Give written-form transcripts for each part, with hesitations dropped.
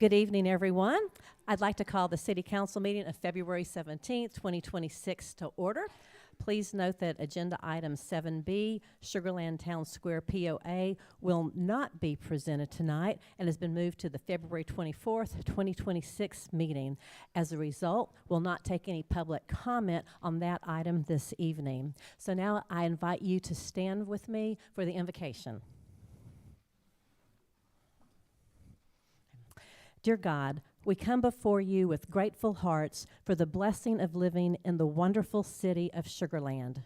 Good evening, everyone. I'd like to call the City Council meeting of February 17th, 2026 to order. Please note that Agenda Item 7B, Sugarland Town Square POA, will not be presented tonight and has been moved to the February 24th, 2026 meeting. As a result, we'll not take any public comment on that item this evening. So now I invite you to stand with me for the invocation. Dear God, we come before you with grateful hearts for the blessing of living in the wonderful city of Sugarland.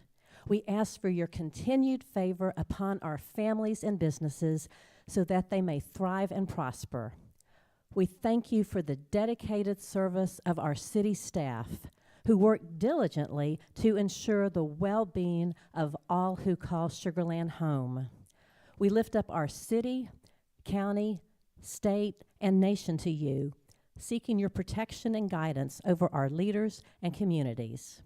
We ask for your continued favor upon our families and businesses so that they may thrive and prosper. We thank you for the dedicated service of our city staff who work diligently to ensure the well-being of all who call Sugarland home. We lift up our city, county, state, and nation to you, seeking your protection and guidance over our leaders and communities.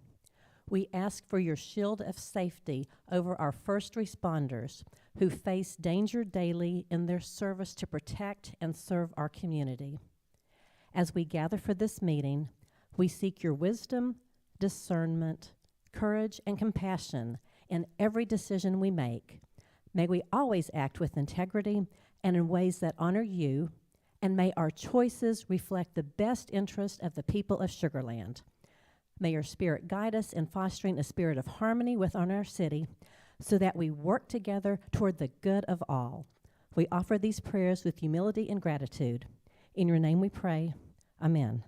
We ask for your shield of safety over our first responders who face danger daily in their service to protect and serve our community. As we gather for this meeting, we seek your wisdom, discernment, courage, and compassion in every decision we make. May we always act with integrity and in ways that honor you, and may our choices reflect the best interest of the people of Sugarland. May your spirit guide us in fostering a spirit of harmony within our city so that we work together toward the good of all. We offer these prayers with humility and gratitude. In your name we pray, amen.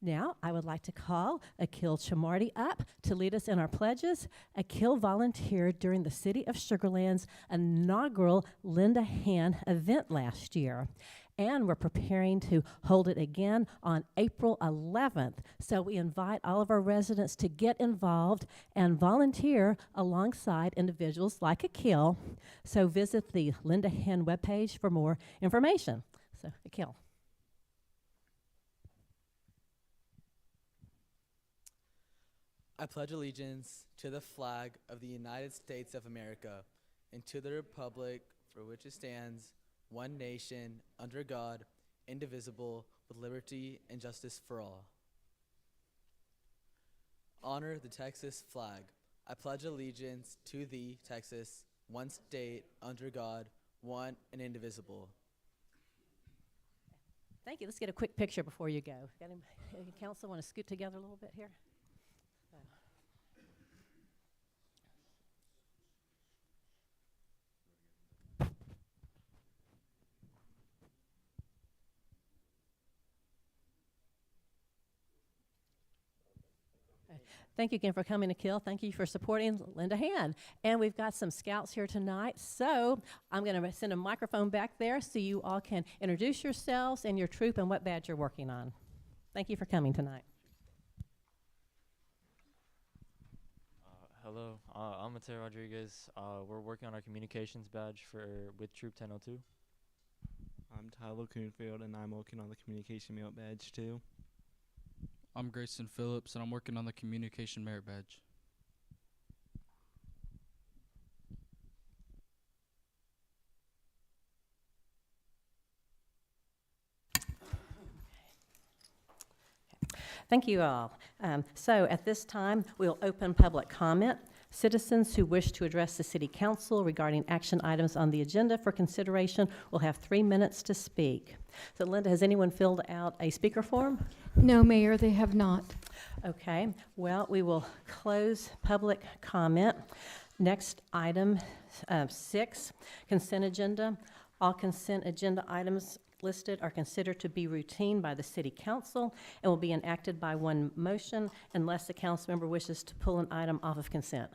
Now, I would like to call Akil Chamarty up to lead us in our pledges. Akil volunteered during the City of Sugarland's inaugural Lend a Hand event last year, and we're preparing to hold it again on April 11th. So we invite all of our residents to get involved and volunteer alongside individuals like Akil. So visit the Lend a Hand webpage for more information. So, Akil. I pledge allegiance to the flag of the United States of America and to the republic for which it stands, one nation, under God, indivisible, with liberty and justice for all. Honor the Texas flag. I pledge allegiance to thee, Texas, one state, under God, one and indivisible. Thank you. Let's get a quick picture before you go. Got any council want to scoot together a little bit here? Thank you again for coming, Akil. Thank you for supporting Lend a Hand. And we've got some scouts here tonight, so I'm going to send a microphone back there so you all can introduce yourselves and your troop and what badge you're working on. Thank you for coming tonight. Hello, I'm Mateo Rodriguez. We're working on our communications badge with Troop 1002. I'm Tyler Coonfield, and I'm working on the communication merit badge too. I'm Grayson Phillips, and I'm working on the communication merit badge. Thank you all. So at this time, we'll open public comment. Citizens who wish to address the City Council regarding action items on the agenda for consideration will have 3 minutes to speak. So Linda, has anyone filled out a speaker form? No, Mayor, they have not. Okay, well, we will close public comment. Next item, 6, consent agenda. All consent agenda items listed are considered to be routine by the City Council and will be enacted by one motion unless the council member wishes to pull an item off of consent.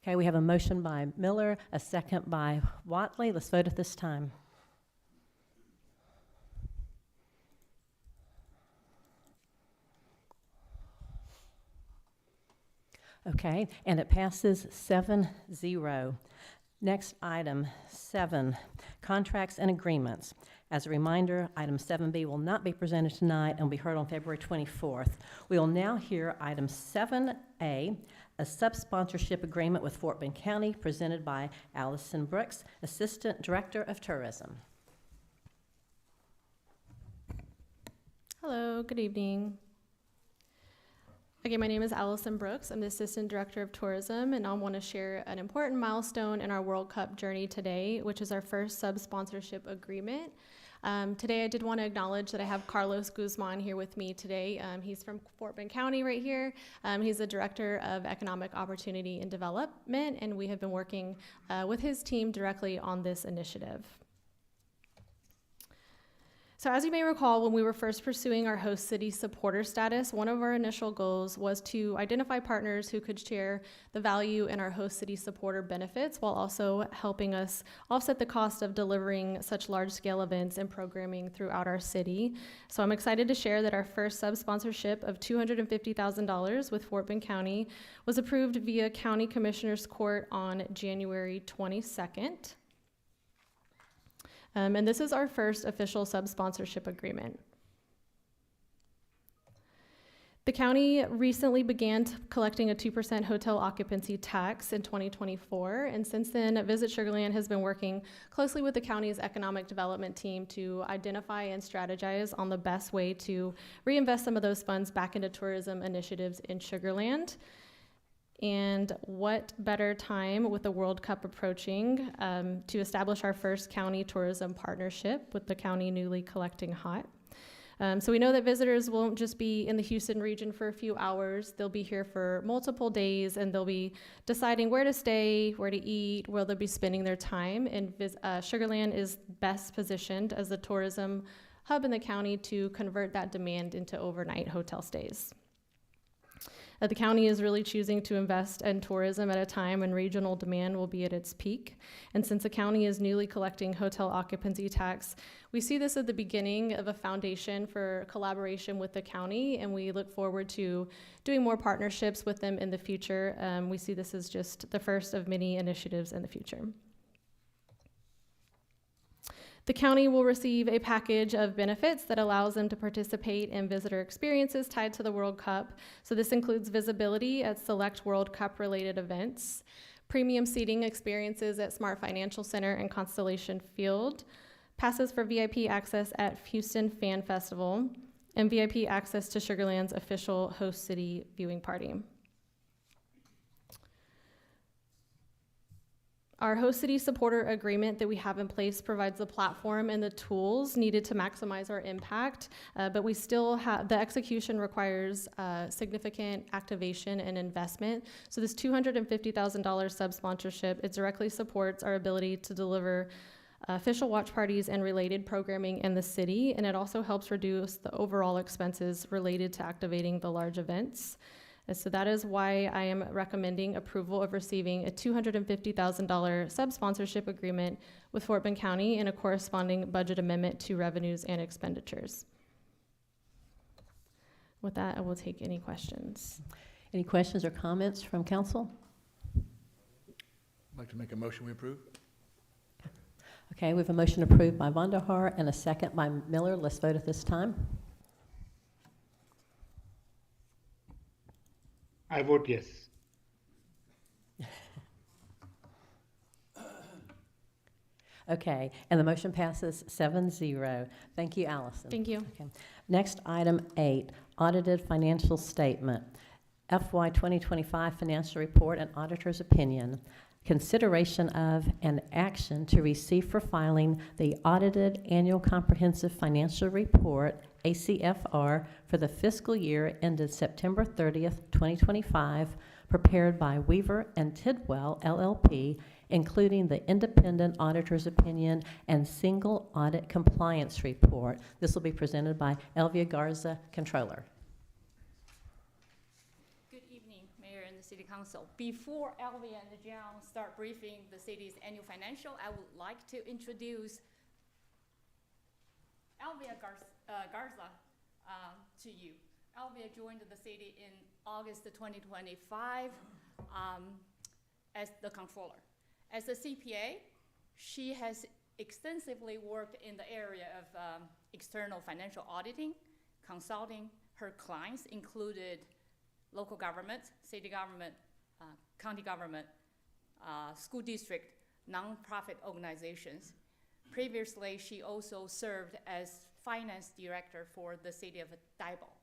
Okay, we have a motion by Miller, a second by Watley. Let's vote at this time. Okay, and it passes 7-0. Next item, 7, contracts and agreements. As a reminder, item 7B will not be presented tonight and will be heard on February 24th. We will now hear item 7A, a sub-sponsorship agreement with Fort Bend County presented by Allison Brooks, Assistant Director of Tourism. Hello, good evening. Again, my name is Allison Brooks. I'm the Assistant Director of Tourism, and I want to share an important milestone in our World Cup journey today, which is our first sub-sponsorship agreement. Today, I did want to acknowledge that I have Carlos Guzman here with me today. He's from Fort Bend County right here. He's the Director of Economic Opportunity and Development, and we have been working with his team directly on this initiative. So as you may recall, when we were first pursuing our host city supporter status, one of our initial goals was to identify partners who could share the value in our host city supporter benefits while also helping us offset the cost of delivering such large-scale events and programming throughout our city. So I'm excited to share that our first sub-sponsorship of $250,000 with Fort Bend County was approved via County Commissioner's Court on January 22nd. And this is our first official sub-sponsorship agreement. The county recently began collecting a 2% hotel occupancy tax in 2024, and since then, Visit Sugar Land has been working closely with the county's economic development team to identify and strategize on the best way to reinvest some of those funds back into tourism initiatives in Sugar Land. And what better time with the World Cup approaching to establish our first county tourism partnership with the county newly collecting hot. So we know that visitors won't just be in the Houston region for a few hours. They'll be here for multiple days, and they'll be deciding where to stay, where to eat, where they'll be spending their time. And Sugar Land is best positioned as the tourism hub in the county to convert that demand into overnight hotel stays. The county is really choosing to invest in tourism at a time when regional demand will be at its peak. And since the county is newly collecting hotel occupancy tax, we see this at the beginning of a foundation for collaboration with the county, and we look forward to doing more partnerships with them in the future. We see this as just the first of many initiatives in the future. The county will receive a package of benefits that allows them to participate in visitor experiences tied to the World Cup. So this includes visibility at select World Cup related events, premium seating experiences at Smart Financial Center and Constellation Field, passes for VIP access at Houston Fan Festival, and VIP access to Sugar Land's official host city viewing party. Our host city supporter agreement that we have in place provides the platform and the tools needed to maximize our impact, but we still have, the execution requires significant activation and investment. So this $250,000 sub-sponsorship, it directly supports our ability to deliver official watch parties and related programming in the city, and it also helps reduce the overall expenses related to activating the large events. And so that is why I am recommending approval of receiving a $250,000 sub-sponsorship agreement with Fort Bend County and a corresponding budget amendment to revenues and expenditures. With that, I will take any questions. Any questions or comments from council? I'd like to make a motion we approve. Okay, we have a motion approved by Vonderhaar and a second by Miller. Let's vote at this time. I vote yes. Okay, and the motion passes 7-0. Thank you, Allison. Thank you. Okay. Next, item 8, audited financial statement. FY 2025 financial report and auditor's opinion. Consideration of an action to receive for filing the audited annual comprehensive financial report, ACFR, for the fiscal year ended September 30th, 2025, prepared by Weaver and Tidwell, LLP, including the independent auditor's opinion and single audit compliance report. This will be presented by Elvia Garza, Controller. City Council. Before Elvia and John start briefing the city's annual financial, I would like to introduce Elvia Garza to you. Elvia joined the city in August 2025 as the controller. As a CPA, she has extensively worked in the area of external financial auditing, consulting. Her clients included local government, city government, county government, school district, nonprofit organizations. Previously, she also served as finance director for the city of Diboll.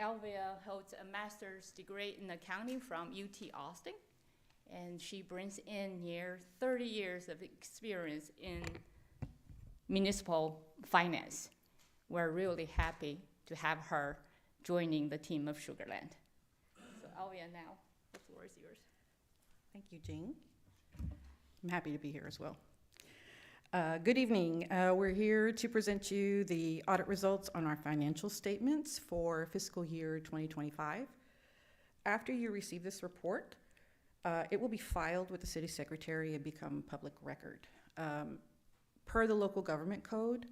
Elvia holds a master's degree in accounting from UT Austin, and she brings in near 30 years of experience in municipal finance. We're really happy to have her joining the team of Sugar Land. So Elvia, now the floor is yours. Thank you, Jean. I'm happy to be here as well. Good evening. We're here to present you the audit results on our financial statements for fiscal year 2025. After you receive this report, it will be filed with the city secretary and become public record. Per the local government code,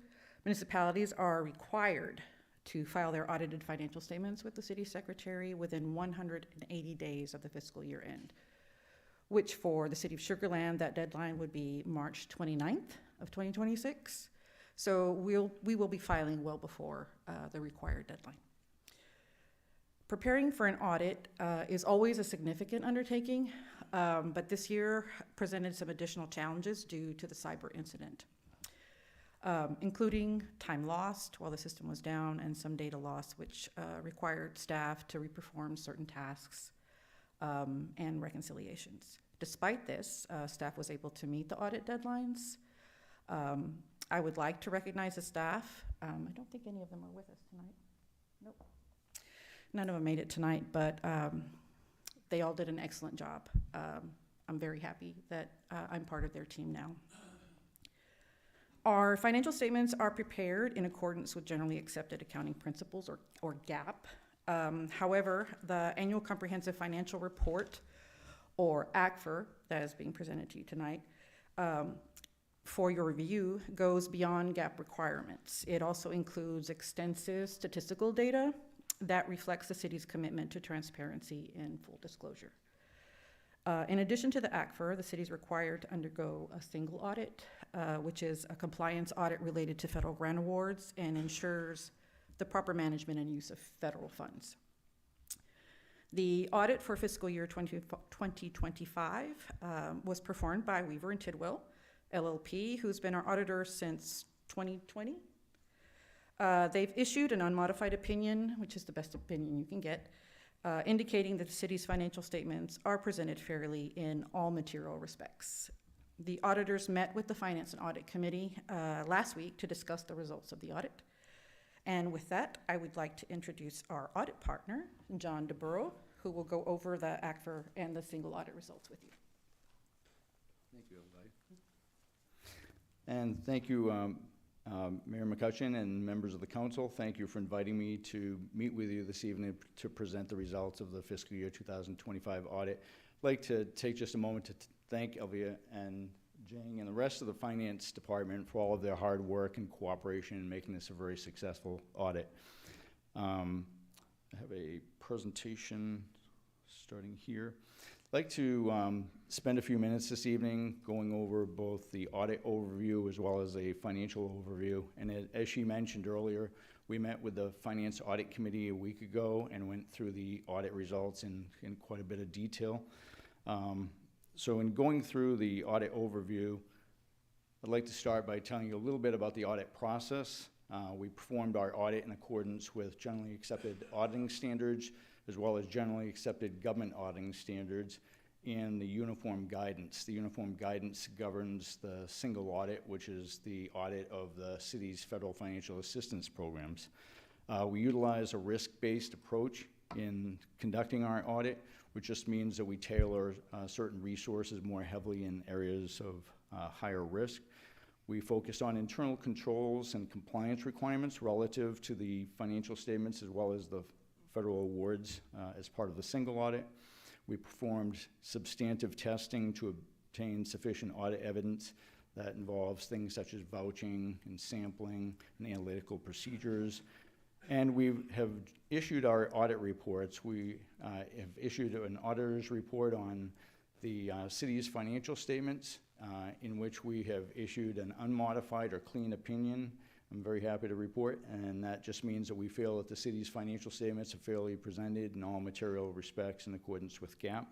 municipalities are required to file their audited financial statements with the city secretary within 180 days of the fiscal year end, which for the city of Sugar Land, that deadline would be March 29th of 2026. So we will be filing well before the required deadline. Preparing for an audit is always a significant undertaking, but this year presented some additional challenges due to the cyber incident, including time lost while the system was down and some data loss, which required staff to reperform certain tasks and reconciliations. Despite this, staff was able to meet the audit deadlines. I would like to recognize the staff. I don't think any of them are with us tonight. Nope. None of them made it tonight, but they all did an excellent job. I'm very happy that I'm part of their team now. Our financial statements are prepared in accordance with generally accepted accounting principles, or GAAP. However, the annual comprehensive financial report, or ACFR, that is being presented to you tonight, for your review goes beyond GAAP requirements. It also includes extensive statistical data that reflects the city's commitment to transparency and full disclosure. In addition to the ACFR, the city is required to undergo a single audit, which is a compliance audit related to federal grant awards and ensures the proper management and use of federal funds. The audit for fiscal year 2025 was performed by Weaver and Tidwell, LLP, who's been our auditor since 2020. They've issued an unmodified opinion, which is the best opinion you can get, indicating that the city's financial statements are presented fairly in all material respects. The auditors met with the Finance and Audit Committee last week to discuss the results of the audit. And with that, I would like to introduce our audit partner, John DeBurrow, who will go over the ACFR and the single audit results with you. Thank you, everybody. And thank you, Mayor McCutcheon and members of the council. Thank you for inviting me to meet with you this evening to present the results of the fiscal year 2025 audit. I'd like to take just a moment to thank Elvia and Jing and the rest of the finance department for all of their hard work and cooperation in making this a very successful audit. I have a presentation starting here. I'd like to spend a few minutes this evening going over both the audit overview as well as a financial overview. And as she mentioned earlier, we met with the Finance Audit Committee a week ago and went through the audit results in quite a bit of detail. So in going through the audit overview, I'd like to start by telling you a little bit about the audit process. We performed our audit in accordance with generally accepted auditing standards, as well as generally accepted government auditing standards and the uniform guidance. The uniform guidance governs the single audit, which is the audit of the city's federal financial assistance programs. We utilize a risk-based approach in conducting our audit, which just means that we tailor certain resources more heavily in areas of higher risk. We focused on internal controls and compliance requirements relative to the financial statements as well as the federal awards as part of the single audit. We performed substantive testing to obtain sufficient audit evidence that involves things such as vouching and sampling and analytical procedures. And we have issued our audit reports. We have issued an auditor's report on the city's financial statements, in which we have issued an unmodified or clean opinion. I'm very happy to report, and that just means that we feel that the city's financial statements are fairly presented in all material respects in accordance with GAAP.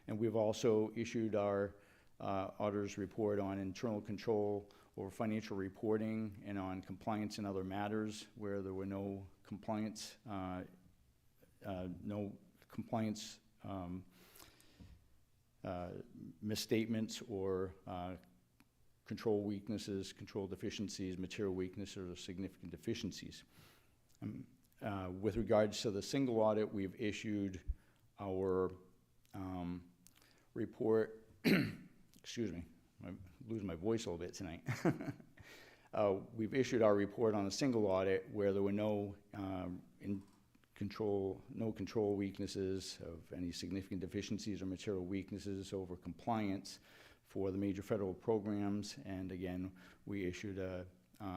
And we've also issued our auditor's report on internal control over financial reporting and on compliance and other matters where there were no compliance misstatements or control weaknesses, control deficiencies, material weaknesses, or significant deficiencies. With regards to the single audit, we've issued our report. Excuse me, I'm losing my voice a little bit tonight. We've issued our report on a single audit where there were no control weaknesses of any significant deficiencies or material weaknesses over compliance for the major federal programs. And again, we issued a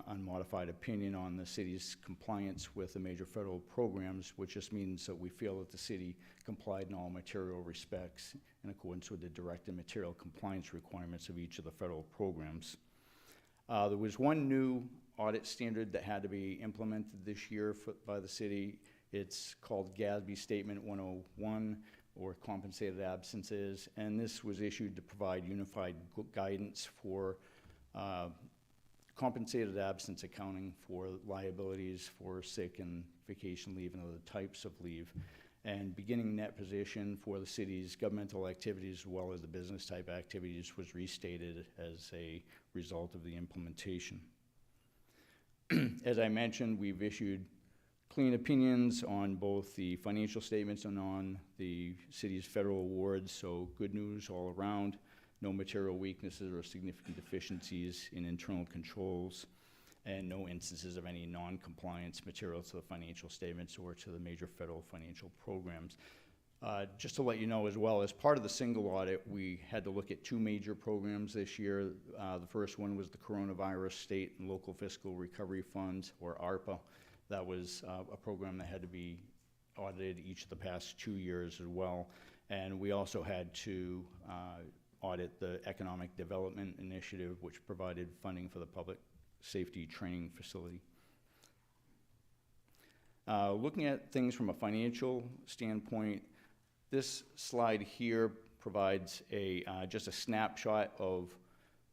unmodified opinion on the city's compliance with the major federal programs, which just means that we feel that the city complied in all material respects in accordance with the direct and material compliance requirements of each of the federal programs. There was one new audit standard that had to be implemented this year by the city. It's called GASB Statement 101, or compensated absences, and this was issued to provide unified guidance for compensated absence accounting for liabilities for sick and vacation leave and other types of leave, and beginning net position for the city's governmental activities as well as the business type activities was restated as a result of the implementation. As I mentioned, we've issued clean opinions on both the financial statements and on the city's federal awards, so good news all around. No material weaknesses or significant deficiencies in internal controls, and no instances of any non-compliance material to the financial statements or to the major federal financial programs. Just to let you know as well, as part of the single audit, we had to look at two major programs this year. The first one was the Coronavirus State and Local Fiscal Recovery Funds, or ARPA. That was a program that had to be audited each of the past 2 years as well. And we also had to audit the Economic Development Initiative, which provided funding for the public safety training facility. Looking at things from a financial standpoint, this slide here provides just a snapshot of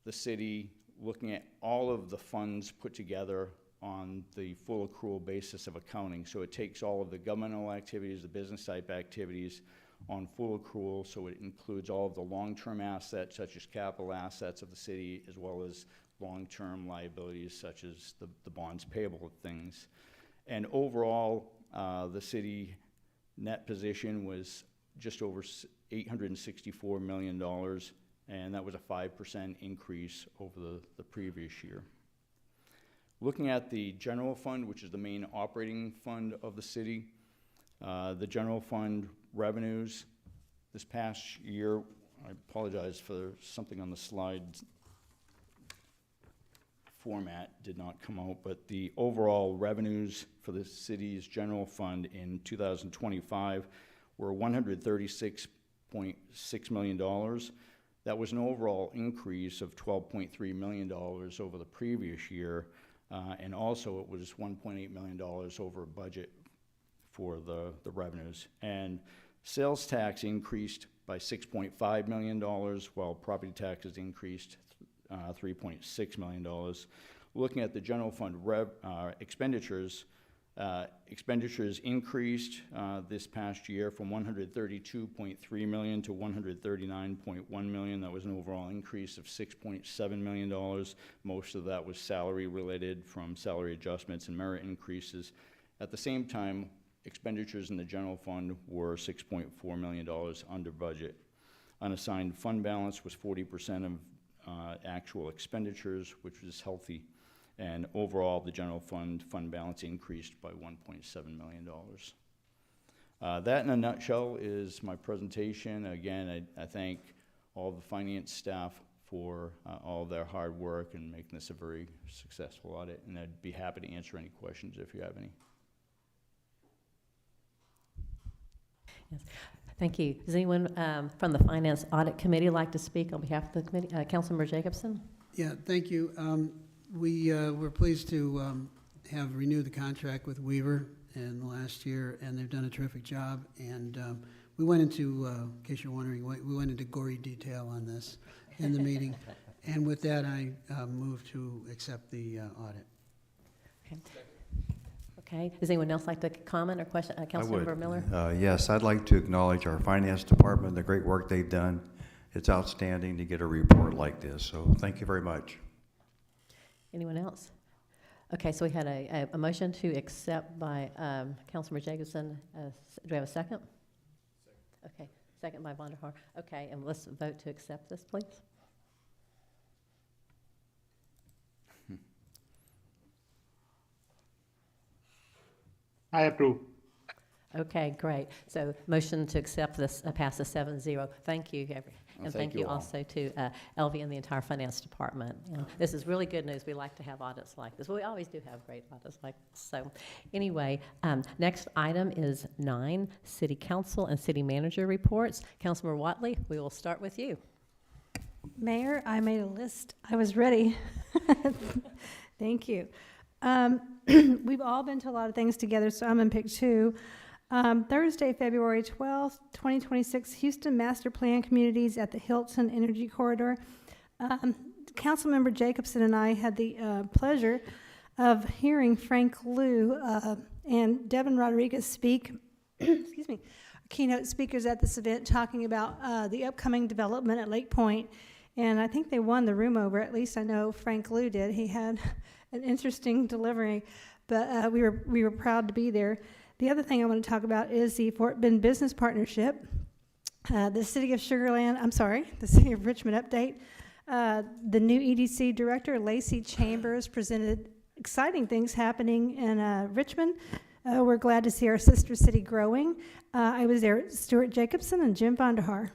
the city looking at all of the funds put together on the full accrual basis of accounting. So it takes all of the governmental activities, the business type activities on full accrual, so it includes all of the long-term assets such as capital assets of the city, as well as long-term liabilities such as the bonds payable things. And overall, the city net position was just over $864 million, and that was a 5% increase over the previous year. Looking at the general fund, which is the main operating fund of the city, the general fund revenues this past year, I apologize for something on the slide format did not come out, but the overall revenues for the city's general fund in 2025 were $136.6 million. That was an overall increase of $12.3 million over the previous year, and also it was $1.8 million over budget for the revenues. And sales tax increased by $6.5 million, while property taxes increased $3.6 million. Looking at the general fund expenditures, expenditures increased this past year from $132.3 million to $139.1 million. That was an overall increase of $6.7 million. Most of that was salary related from salary adjustments and merit increases. At the same time, expenditures in the general fund were $6.4 million under budget. Unassigned fund balance was 40% of actual expenditures, which was healthy. And overall, the general fund balance increased by $1.7 million. That in a nutshell is my presentation. Again, I thank all the finance staff for all of their hard work and making this a very successful audit. And I'd be happy to answer any questions if you have any. Yes. Thank you. Does anyone from the Finance Audit Committee like to speak on behalf of the committee? Councilmember Jacobson? Yeah, thank you. We're pleased to have renewed the contract with Weaver in the last year, and they've done a terrific job. And we went into, in case you're wondering, we went into gory detail on this. in the meeting. And with that, I move to accept the audit. Okay. Does anyone else like to comment or question? Councilmember Miller? Yes, I'd like to acknowledge our finance department, the great work they've done. It's outstanding to get a report like this, so thank you very much. Anyone else? Okay, so we had a motion to accept by Councilmember Jacobson. Do we have a second? Okay, second by Vonderhaar. Okay, and let's vote to accept this, please. I approve. Okay, great. So motion to accept this passes 7-0. Thank you, and thank you all. also to Elvie and the entire finance department. This is really good news. We like to have audits like this. Well, we always do have great audits like this. So anyway, next item is 9, City Council and City Manager reports. Councilmember Watley, we will start with you. Mayor, I made a list. I was ready. Thank you. We've all been to a lot of things together, so I'm going to pick 2. Thursday, February 12th, 2026, Houston Master Plan Communities at the Hilton Energy Corridor. Councilmember Jacobson and I had the pleasure of hearing Frank Liu and Devin Rodriguez speak, excuse me, keynote speakers at this event talking about the upcoming development at Lake Point. And I think they won the room over, at least I know Frank Liu did. He had an interesting delivery, but we were proud to be there. The other thing I want to talk about is the Fort Bend Business Partnership. The City of the City of Richmond update. The new EDC Director, Lacey Chambers, presented exciting things happening in Richmond. We're glad to see our sister city growing. I was there with Stuart Jacobson and Jim Vonderhaar.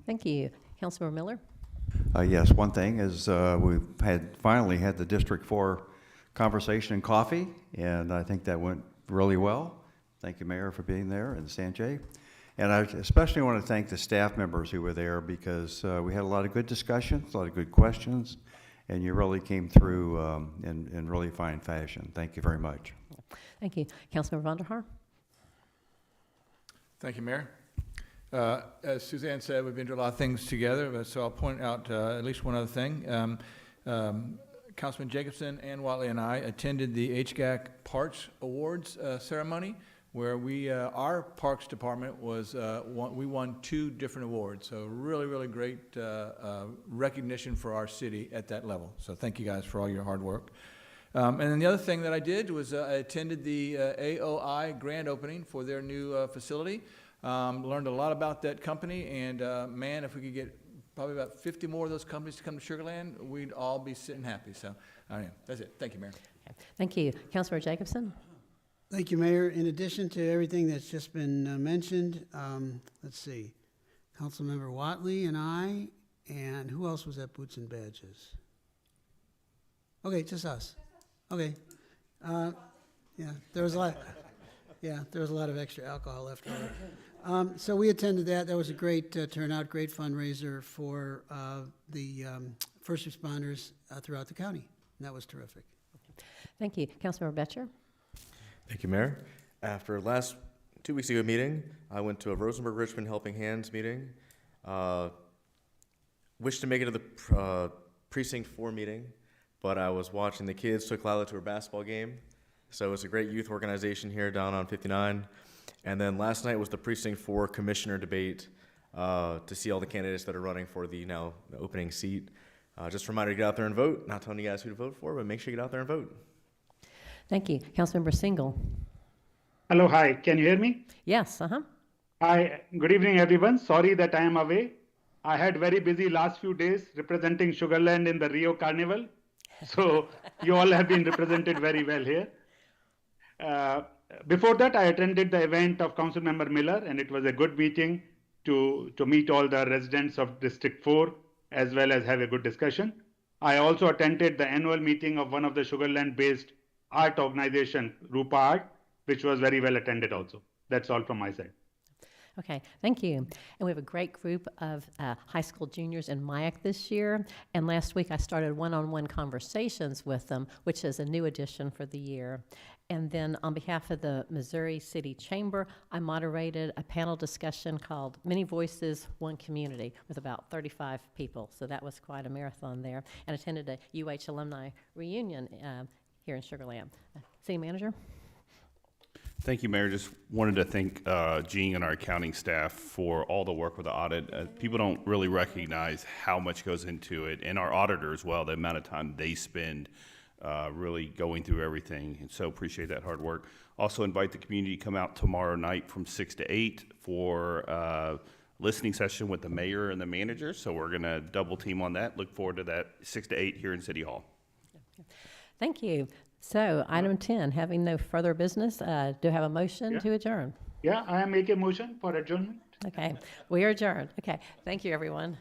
Thank you. Councilmember Miller? Yes, one thing is we've finally had the District 4 conversation and coffee, and I think that went really well. Thank you, Mayor, for being there, and Sanjay. And I especially want to thank the staff members who were there, because we had a lot of good discussions, a lot of good questions, and you really came through in really fine fashion. Thank you very much. Thank you. Councilmember Vonderhaar? Thank you, Mayor. As Suzanne said, we've been doing a lot of things together, so I'll point out at least one other thing. Councilman Jacobson and Watley and I attended the HGAC Parks Awards ceremony, where our Parks Department we won 2 different awards. So really, really great recognition for our city at that level. So thank you guys for all your hard work. And then the other thing that I did was I attended the AOI grand opening for their new facility. Learned a lot about that company, and man, if we could get probably about 50 more of those companies to come to Sugar Land, we'd all be sitting happy. So, that's it. Thank you, Mayor. Okay. Thank you. Councilmember Jacobson? Thank you, Mayor. In addition to everything that's just been mentioned, let's see, Councilmember Watley and I, and who else was at Boots and Badges? Okay, just us. Okay. Yeah, there was a lot. Yeah, there was a lot of extra alcohol left over. So we attended that. That was a great turnout, great fundraiser for the first responders throughout the county. And that was terrific. Thank you. Councilmember Betcher? Thank you, Mayor. After last 2 weeks ago meeting, I went to a Rosenberg Richmond Helping Hands meeting. Wished to make it to the Precinct 4 meeting, but I was watching the kids took Lila to her basketball game. So it's a great youth organization here down on 59. And then last night was the Precinct 4 Commissioner debate to see all the candidates that are running for the now opening seat. Just a reminder to get out there and vote. Not telling you guys who to vote for, but make sure you get out there and vote. Thank you. Councilmember Single? Hello, hi. Can you hear me? Yes, Hi, good evening, everyone. Sorry that I am away. I had very busy last few days representing Sugar Land in the Rio Carnival. So you all have been represented very well here. Before that, I attended the event of Councilmember Miller, and it was a good meeting to meet all the residents of District 4, as well as have a good discussion. I also attended the annual meeting of one of the Sugar Land-based art organization, Rupa Art, which was very well attended also. That's all from my side. Okay, thank you. And we have a great group of high school juniors in MIAC this year. And last week I started one-on-one conversations with them, which is a new addition for the year. And then on behalf of the Missouri City Chamber, I moderated a panel discussion called Many Voices, One Community with about 35 people. So that was quite a marathon there. And attended a UH alumni reunion here in Sugar Land. City Manager? Thank you, Mayor. Just wanted to thank Jean and our accounting staff for all the work with the audit. People don't really recognize how much goes into it, and our auditor as well, the amount of time they spend really going through everything, and so appreciate that hard work. Also invite the community to come out tomorrow night from 6 to 8 for a listening session with the mayor and the manager, so we're going to double team on that. Look forward to that 6 to 8 here in City Hall. Thank you. So item 10, having no further business, do I have a motion to adjourn? Yeah, I make a motion for adjournment. Okay, we are adjourned. Okay, thank you, everyone.